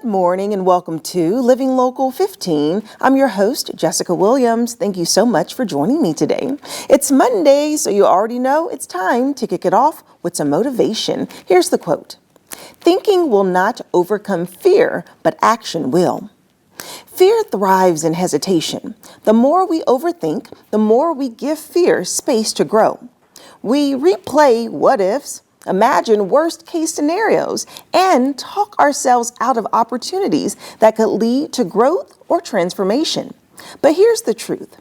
Good morning and welcome to Living Local 15. I'm your host, Jessica Williams. Thank you so much for joining me today. It's Monday, so you already know it's time to kick it off with some motivation. Here's the quote. Thinking will not overcome fear, but action will. Fear thrives in hesitation. The more we overthink, the more we give fear space to grow. We replay what ifs, imagine worst case scenarios, and talk ourselves out of opportunities that could lead to growth or transformation. But here's the truth.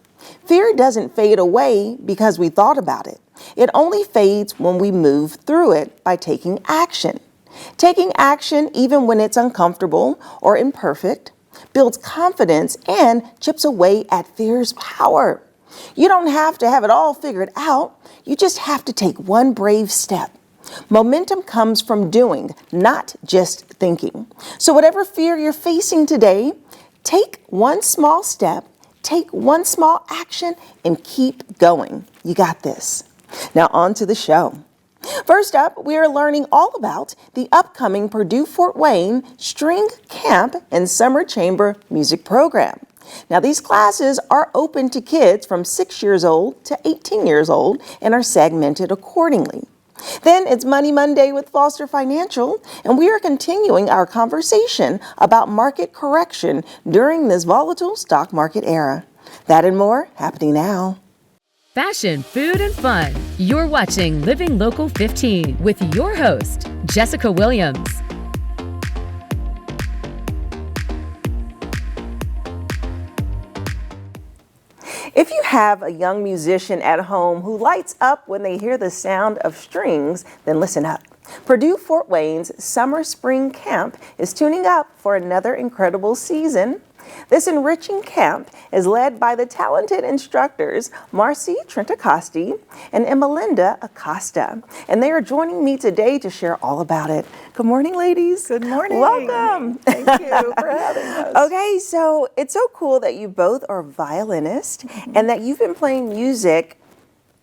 Fear doesn't fade away because we thought about it. It only fades when we move through it by taking action. Taking action, even when it's uncomfortable or imperfect, builds confidence and chips away at fear's power. You don't have to have it all figured out. You just have to take one brave step. Momentum comes from doing, not just thinking. So whatever fear you're facing today, take one small step, take one small action, and keep going. You got this. Now on to the show. First up, we are learning all about the upcoming Purdue Fort Wayne String Camp and Summer Chamber Music Program. Now, these classes are open to kids from 6 years old to 18 years old and are segmented accordingly. Then it's Money Monday with Foster Financial, and we are continuing our conversation about market correction during this volatile stock market era. That and more happening now. Fashion, food, and fun. You're watching Living Local 15 with your host, Jessica Williams. If you have a young musician at home who lights up when they hear the sound of strings, then listen up. Purdue Fort Wayne's Summer Spring Camp is tuning up for another incredible season. This enriching camp is led by the talented instructors Marcy Trentacosti and Emelinda Acosta, and they are joining me today to share all about it. Good morning, ladies. Good morning. Welcome. Thank you for having us. Okay, so it's so cool that you both are violinists and that you've been playing music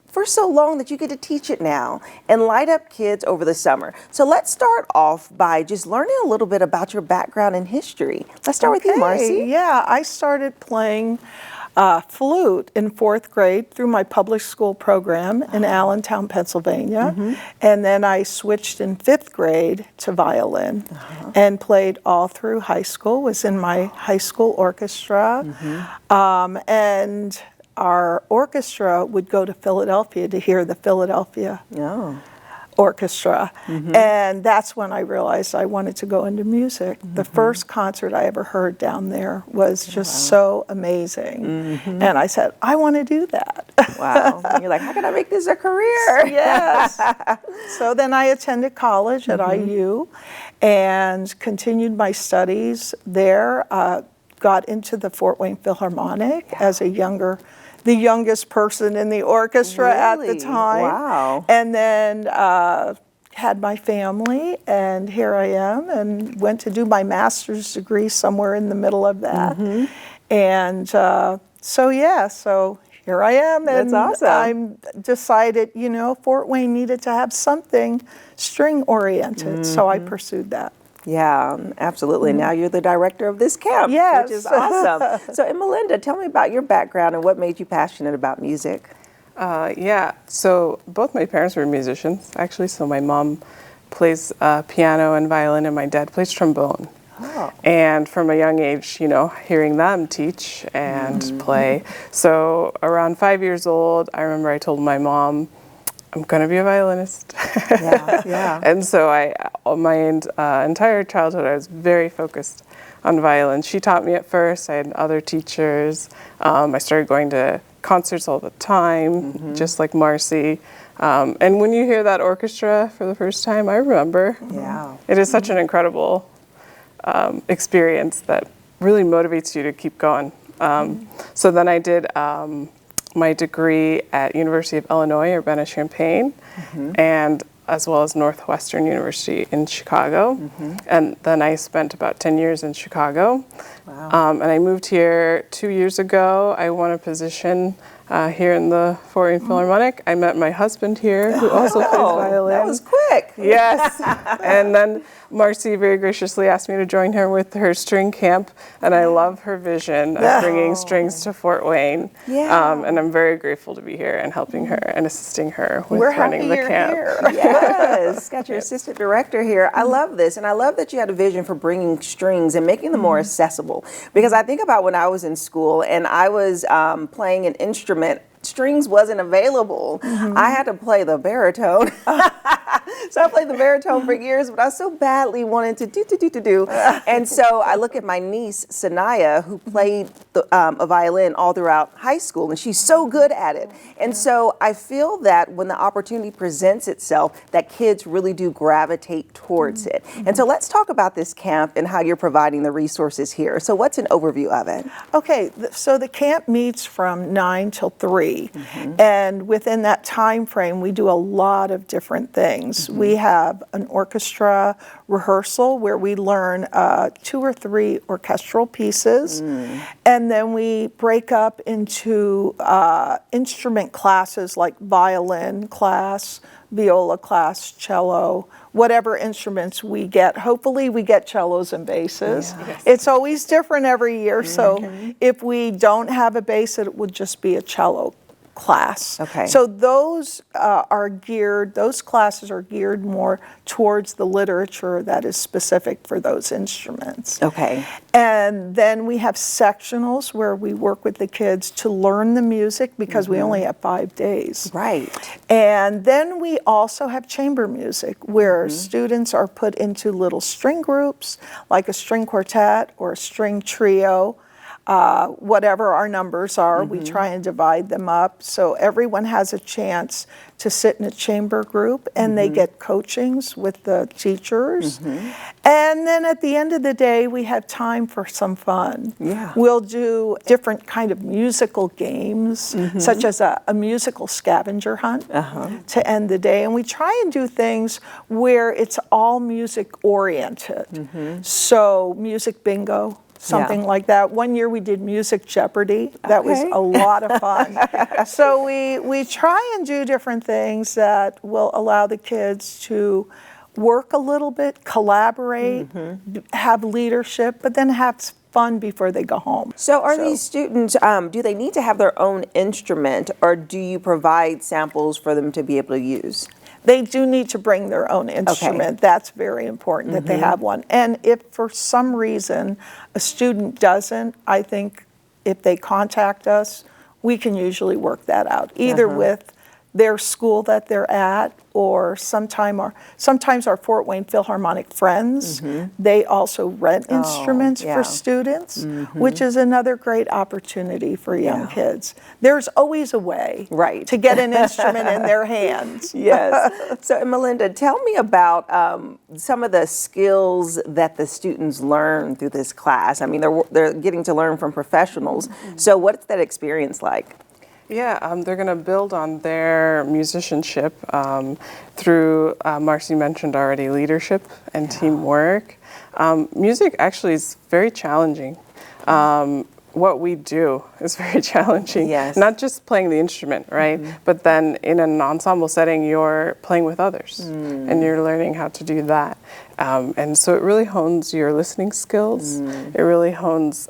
for so long that you get to teach it now and light up kids over the summer. So let's start off by just learning a little bit about your background and history. Let's start with you, Marcy. Yeah, I started playing flute in 4th grade through my public school program in Allentown, Pennsylvania. And then I switched in 5th grade to violin and played all through high school, was in my high school orchestra. And our orchestra would go to Philadelphia to hear the Philadelphia Orchestra. And that's when I realized I wanted to go into music. The first concert I ever heard down there was just so amazing. And I said, I want to do that. Wow. And you're like, how can I make this a career? Yes. So then I attended college at IU and continued my studies there. Got into the Fort Wayne Philharmonic as the youngest person in the orchestra at the time. Wow. And then had my family, and here I am, and went to do my master's degree somewhere in the middle of that. And so here I am. And That's awesome. I decided, Fort Wayne needed to have something string-oriented, so I pursued that. Yeah, absolutely. Now you're the director of this camp, Yes. which is awesome. So, Emelinda, tell me about your background and what made you passionate about music. So both my parents were musicians, actually. So my mom plays piano and violin, and my dad plays trombone. And from a young age, hearing them teach and play. So around 5 years old, I remember I told my mom, I'm going to be a violinist. And so my entire childhood, I was very focused on violin. She taught me at first. I had other teachers. I started going to concerts all the time, just like Marcy. And when you hear that orchestra for the first time, I remember. It is such an incredible experience that really motivates you to keep going. So then I did my degree at University of Illinois, Urbana-Champaign, and as well as Northwestern University in Chicago. And then I spent about 10 years in Chicago. And I moved here 2 years ago. I won a position here in the Fort Wayne Philharmonic. I met my husband here, who also plays violin. That was quick. Yes. And then Marcy very graciously asked me to join her with her string camp, and I love her vision of bringing strings to Fort Wayne. Yeah. And I'm very grateful to be here and helping her and assisting her with We're running happy the you're camp. here. Yes, got your assistant director here. I love this, and I love that you had a vision for bringing strings and making them more accessible. Because I think about when I was in school and I was playing an instrument, strings wasn't available. I had to play the baritone. So I played the baritone for years, but I so badly wanted to do. And so I look at my niece, Sanaya, who played a violin all throughout high school, and she's so good at it. And so I feel that when the opportunity presents itself, that kids really do gravitate towards it. And so let's talk about this camp and how you're providing the resources here. So what's an overview of it? Okay, so the camp meets from 9 till 3, and within that time frame, we do a lot of different things. We have an orchestra rehearsal where we learn 2 or 3 orchestral pieces, and then we break up into instrument classes like violin class, viola class, cello, whatever instruments we get. Hopefully we get cellos and basses. Yes. It's always different every year, so if we don't have a bass, it would just be a cello class. Okay. So those those classes are geared more towards the literature that is specific for those instruments. Okay. And then we have sectionals where we work with the kids to learn the music because we only have 5 days. Right. And then we also have chamber music where students are put into little string groups, like a string quartet or a string trio. Whatever our numbers are, we try and divide them up so everyone has a chance to sit in a chamber group and they get coachings with the teachers. And then at the end of the day, we have time for some fun. Yeah. We'll do different kind of musical games, such as a musical scavenger hunt to end the day. And we try and do things where it's all music oriented. So music bingo, something like that. One year we did Music Jeopardy. That was a lot of fun. So we try and do different things that will allow the kids to work a little bit, collaborate, have leadership, but then have fun before they go home. So are these students, do they need to have their own instrument, or do you provide samples for them to be able to use? They do need to bring their own instrument. That's very important that they have one. And if for some reason a student doesn't, I think if they contact us, we can usually work that out, either with their school that they're at, or sometimes our Fort Wayne Philharmonic friends, they also rent instruments for students, which is another great opportunity for young kids. There's always a way to get an instrument in their hands. Yes. So, Melinda, tell me about some of the skills that the students learn through this class. I mean, they're getting to learn from professionals. So what's that experience like? Yeah, they're going to build on their musicianship through, Marcy mentioned already, leadership and teamwork. Music actually is very challenging. What we do is very challenging. Yes. Not just playing the instrument, right? But then in an ensemble setting, you're playing with others and you're learning how to do that. And so it really hones your listening skills. It really hones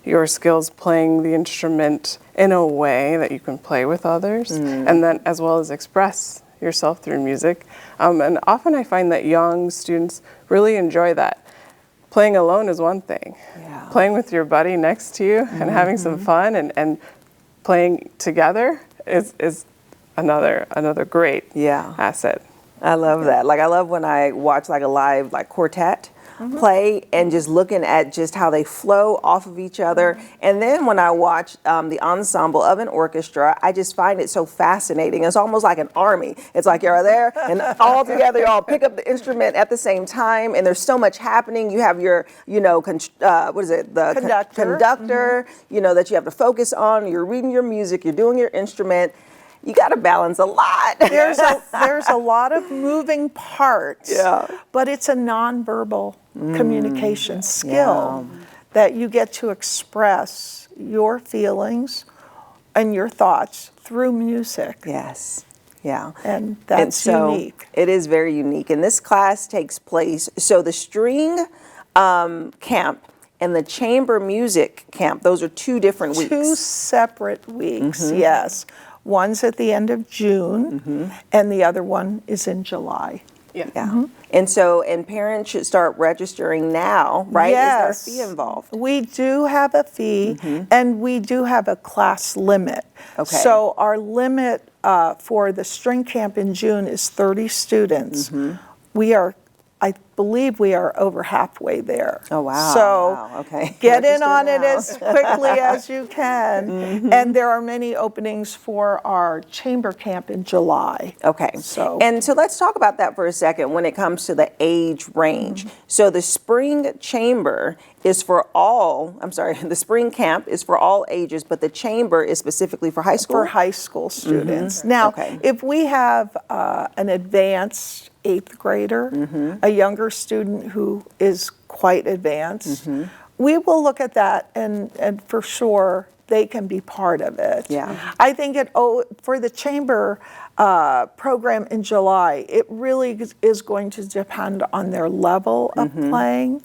your skills playing the instrument in a way that you can play with others and then as well as express yourself through music. And often I find that young students really enjoy that. Playing alone is one thing. Playing with your buddy next to you and having some fun and playing together is another great asset. I love that. Like, I love when I watch like a live quartet play and just looking at just how they flow off of each other. And then when I watch the ensemble of an orchestra, I just find it so fascinating. It's almost like an army. It's like you're there and all together, you all pick up the instrument at the same time, and there's so much happening. You have your, the conductor, that you have to focus on. You're reading your music, you're doing your instrument. You got to balance a lot. There's a lot of moving parts, but it's a nonverbal communication skill that you get to express your feelings and your thoughts through music. Yes. Yeah. And that's so unique. It is very unique. And this class takes place, so the string camp and the chamber music camp, those are 2 different weeks. 2 separate weeks, yes. One's at the end of June, and the other one is in July. Yeah. And parents should start registering now, right? Yes. Is there a fee involved? We do have a fee, and we do have a class limit. Okay. So our limit for the string camp in June is 30 students. I believe we are over halfway there. Oh, wow. So Wow. Okay. get in Register on it now. as quickly as you can. And there are many openings for our chamber camp in July. Okay. So let's talk about that for a second when it comes to the age range. So the spring chamber is for all, the spring camp is for all ages, but the chamber is specifically for high school? for high school students. Now, Okay. if we have an advanced 8th grader, a younger student who is quite advanced, we will look at that and for sure they can be part of it. Yeah. I think for the chamber program in July, it really is going to depend on their level of playing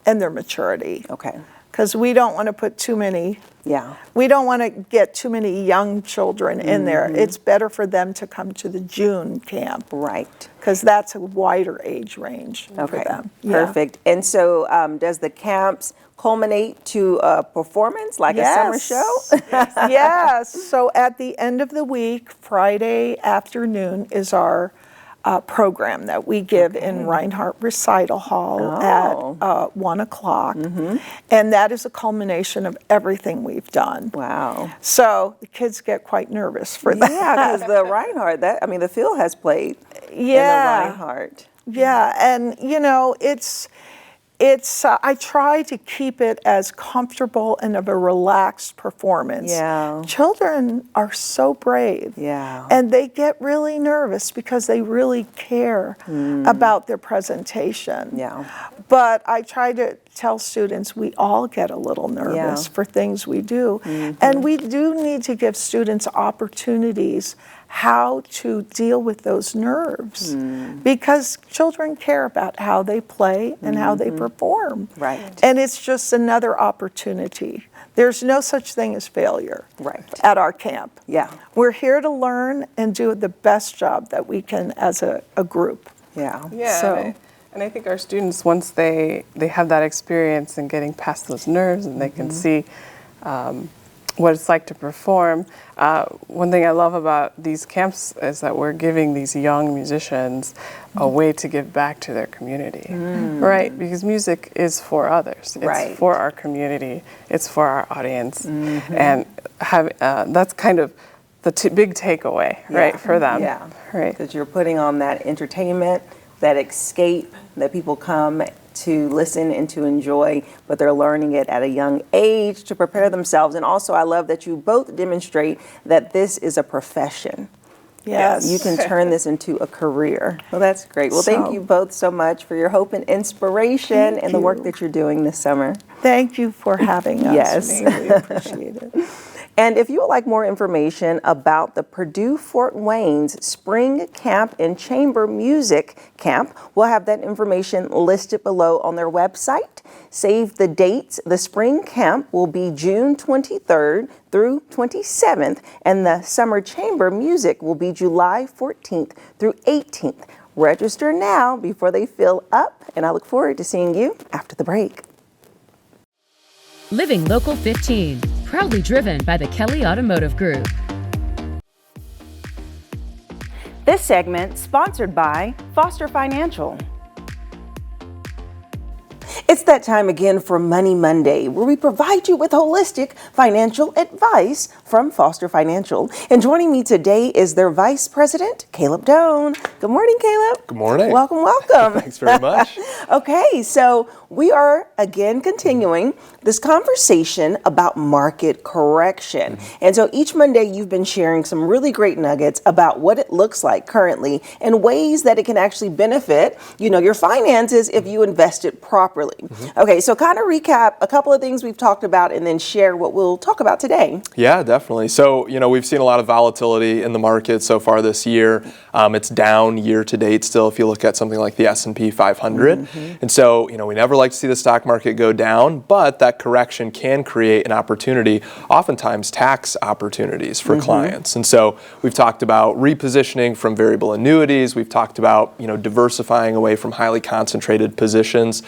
and their maturity. Okay. Because we don't want to put too many, Yeah. we don't want to get too many young children in there. It's better for them to come to the June camp Right. because that's a wider age range for Okay. them. Yeah. Perfect. And so does the camps culminate to a performance like a summer show? Yes. So at the end of the week, Friday afternoon is our program that we give in Reinhardt Recital Hall at 1 o'clock. And that is a culmination of everything we've done. Wow. So the kids get quite nervous for that. Yeah, because the Reinhardt, the Phil has played in the Reinhardt. Yeah, and I try to keep it as comfortable and of a relaxed performance. Yeah. Children are so brave. Yeah. And they get really nervous because they really care about their presentation. Yeah. But I try to tell students we all get a little nervous for things we do. And we do need to give students opportunities how to deal with those nerves because children care about how they play and how they perform. Right. And it's just another opportunity. There's no such thing as failure at our camp. Yeah. We're here to learn and do the best job that we can as a group. Yeah. Yeah. So- And I think our students, once they have that experience and getting past those nerves and they can see what it's like to perform, one thing I love about these camps is that we're giving these young musicians a way to give back to their community, right? Because music is for others. It's for our community. It's for our audience. And that's kind of the big takeaway, right, for them. Yeah. Right. Because you're putting on that entertainment, that escape that people come to listen and to enjoy, but they're learning it at a young age to prepare themselves. And also, I love that you both demonstrate that this is a profession. Yes. You can turn this into a career. Well, that's great. Well, thank you both so much for your hope and inspiration and the work that you're doing this summer. Thank you for having us. Yes. We really appreciate it. And if you would like more information about the Purdue Fort Wayne's Spring Camp and Chamber Music Camp, we'll have that information listed below on their website. Save the dates. The spring camp will be June 23rd through 27th, and the summer chamber music will be July 14th through 18th. Register now before they fill up, and I look forward to seeing you after the break. Living Local 15, proudly driven by the Kelly Automotive Group. This segment sponsored by Foster Financial. It's that time again for Money Monday, where we provide you with holistic financial advice from Foster Financial. And joining me today is their Vice President, Caleb Doan. Good morning, Caleb. Good morning. Welcome, welcome. Thanks very much. Okay, so we are again continuing this conversation about market correction. And so each Monday you've been sharing some really great nuggets about what it looks like currently and ways that it can actually benefit, your finances if you invest it properly. Okay, so kind of recap a couple of things we've talked about and then share what we'll talk about today. Yeah, definitely. definitely. So, we've seen a lot of volatility in the market so far this year. It's down year to date still if you look at something like the S&P 500. And so, we never like to see the stock market go down, but that correction can create an opportunity, oftentimes tax opportunities for clients. And so we've talked about repositioning from variable annuities. We've talked about, diversifying away from highly concentrated positions.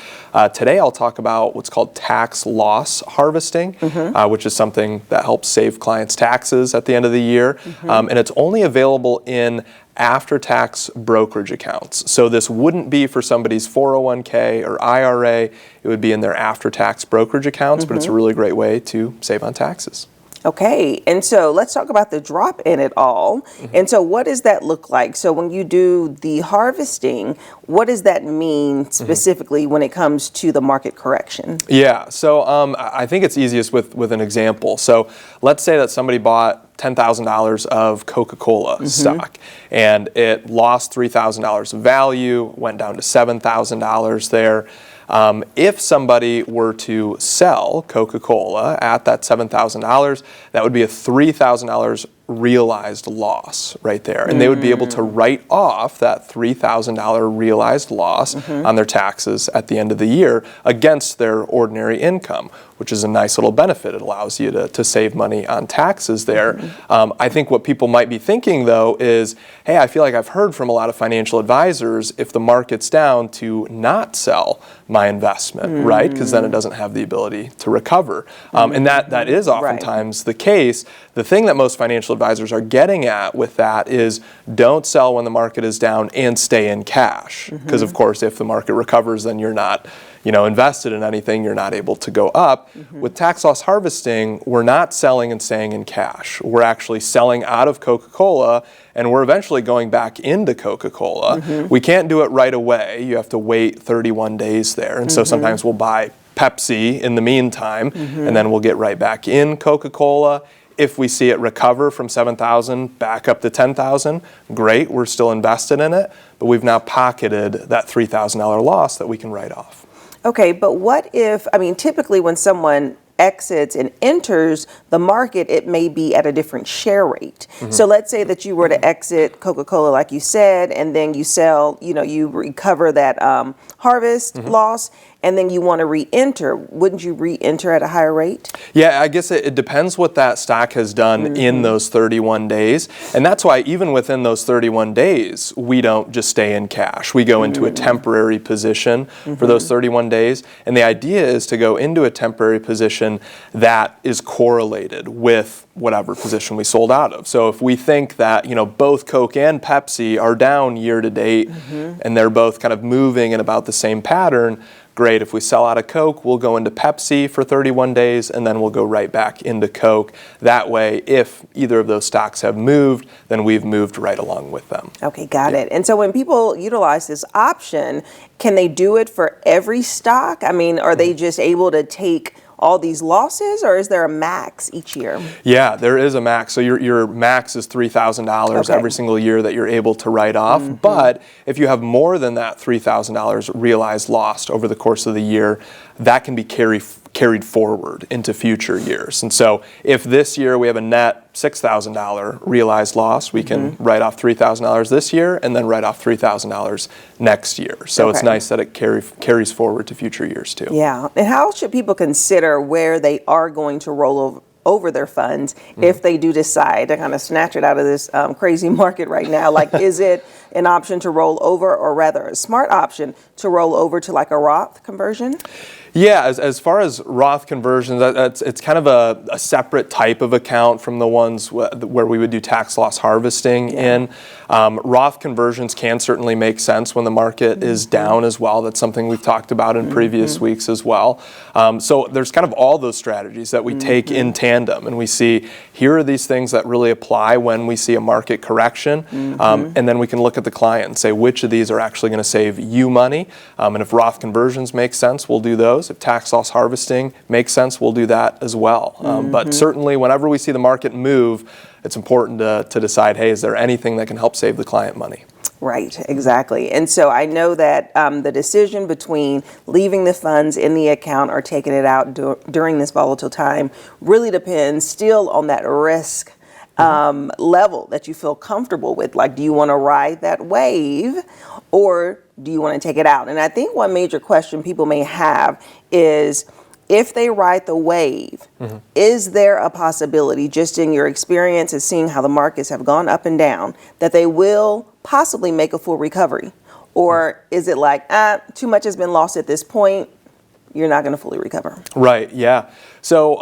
Today I'll talk about what's called tax loss harvesting, which is something that helps save clients taxes at the end of the year. And it's only available in after-tax brokerage accounts. So this wouldn't be for somebody's 401k or IRA. It would be in their after-tax brokerage accounts, but it's a really great way to save on taxes. Okay, and so let's talk about the drop in it all. And so what does that look like? So when you do the harvesting, what does that mean specifically when it comes to the market correction? Yeah, so I think it's easiest with an example. So let's say that somebody bought $10,000 of Coca-Cola stock, and it lost $3,000 of value, went down to $7,000 there. If somebody were to sell Coca-Cola at that $7,000, that would be a $3,000 realized loss right there. And they would be able to write off that $3,000 realized loss on their taxes at the end of the year against their ordinary income, which is a nice little benefit. It allows you to save money on taxes there. I think what people might be thinking, though, is, hey, I feel like I've heard from a lot of financial advisors, if the market's down, to not sell my investment, right? Because then it doesn't have the ability to recover. And that is oftentimes the case. The thing that most financial advisors are getting at with that is don't sell when the market is down and stay in cash. Because, of course, if the market recovers, then you're not invested in anything, you're not able to go up. With tax loss harvesting, we're not selling and staying in cash. We're actually selling out of Coca-Cola, and we're eventually going back into Coca-Cola. We can't do it right away. You have to wait 31 days there. And so sometimes we'll buy Pepsi in the meantime, and then we'll get right back in Coca-Cola. If we see it recover from 7,000 back up to 10,000, great, we're still invested in it, but we've now pocketed that $3,000 loss that we can write off. Okay, but what if, typically when someone exits and enters the market, it may be at a different share rate. So let's say that you were to exit Coca-Cola, like you said, and then you sell, you recover that harvest loss, and then you want to re-enter. Wouldn't you re-enter at a higher rate? Yeah, I guess it depends what that stock has done in those 31 days. And that's why even within those 31 days, we don't just stay in cash. We go into a temporary position for those 31 days. And the idea is to go into a temporary position that is correlated with whatever position we sold out of. So if we think that, both Coke and Pepsi are down year to date, and they're both kind of moving in about the same pattern, great. If we sell out of Coke, we'll go into Pepsi for 31 days, and then we'll go right back into Coke. That way, if either of those stocks have moved, then we've moved right along with them. Okay, got it. And so when people utilize this option, can they do it for every stock? Are they just able to take all these losses, or is there a max each year? Yeah, there is a max. So your max is $3,000 every single year that you're able to write off. But if you have more than that $3,000 realized lost over the course of the year, that can be carried forward into future years. And so if this year we have a net $6,000 realized loss, we can write off $3,000 this year and then write off $3,000 next year. So it's nice that it carries forward to future years too. Yeah. And how should people consider where they are going to roll over their funds if they do decide to kind of snatch it out of this crazy market right now? Like, is it an option to roll over, or rather a smart option to roll over to like a Roth conversion? Yeah, as far as Roth conversions, it's kind of a separate type of account from the ones where we would do tax loss harvesting in. Roth conversions can certainly make sense when the market is down as well. That's something we've talked about in previous weeks as well. So there's kind of all those strategies that we take in tandem, and we see here are these things that really apply when we see a market correction, and then we can look at the client and say which of these are actually going to save you money. And if Roth conversions make sense, we'll do those. If tax loss harvesting makes sense, we'll do that as well. But certainly whenever we see the market move, it's important to decide, hey, is there anything that can help save the client money? Right, exactly. And so I know that the decision between leaving the funds in the account or taking it out during this volatile time really depends still on that risk level that you feel comfortable with. Like, do you want to ride that wave or do you want to take it out? And I think one major question people may have is, if they ride the wave, is there a possibility, just in your experience and seeing how the markets have gone up and down, that they will possibly make a full recovery? Or is it like, too much has been lost at this point, you're not going to fully recover? Right, yeah. So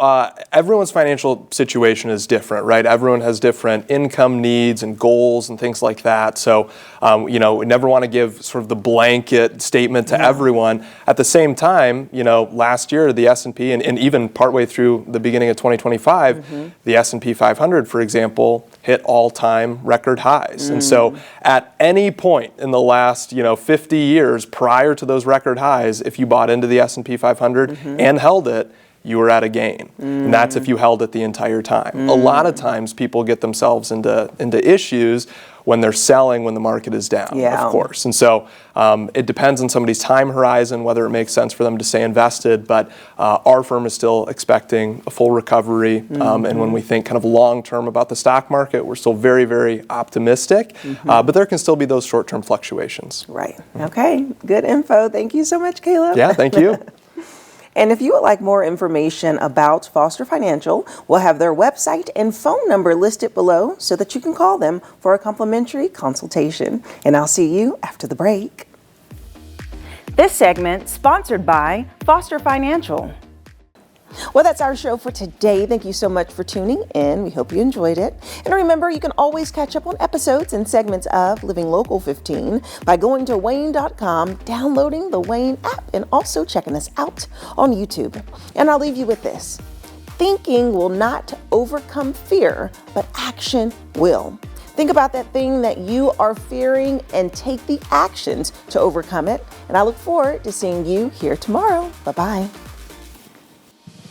everyone's financial situation is different, right? Everyone has different income needs and goals and things like that. So, we never want to give sort of the blanket statement to everyone. At the same time, last year the S&P and even partway through the beginning of 2025, the S&P 500, for example, hit all-time record highs. And so at any point in the last, 50 years prior to those record highs, if you bought into the S&P 500 and held it, you were at a gain. And that's if you held it the entire time. A lot of times people get themselves into issues when they're selling when the market is down, of course. And so it depends on somebody's time horizon, whether it makes sense for them to stay invested. But our firm is still expecting a full recovery. And when we think kind of long-term about the stock market, we're still very, very optimistic. But there can still be those short-term fluctuations. Right. Okay. Good info. Thank you so much, Caleb. Yeah, thank you. And if you would like more information about Foster Financial, we'll have their website and phone number listed below so that you can call them for a complimentary consultation. And I'll see you after the break. This segment sponsored by Foster Financial. Well, that's our show for today. Thank you so much for tuning in. We hope you enjoyed it. And remember, you can always catch up on episodes and segments of Living Local 15 by going to WANE.com, downloading the WANE app, and also checking us out on YouTube. And I'll leave you with this. Thinking will not overcome fear, but action will. Think about that thing that you are fearing and take the actions to overcome it. And I look forward to seeing you here tomorrow. Bye-bye.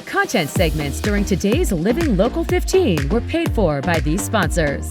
Content segments during today's Living Local 15 were paid for by these sponsors.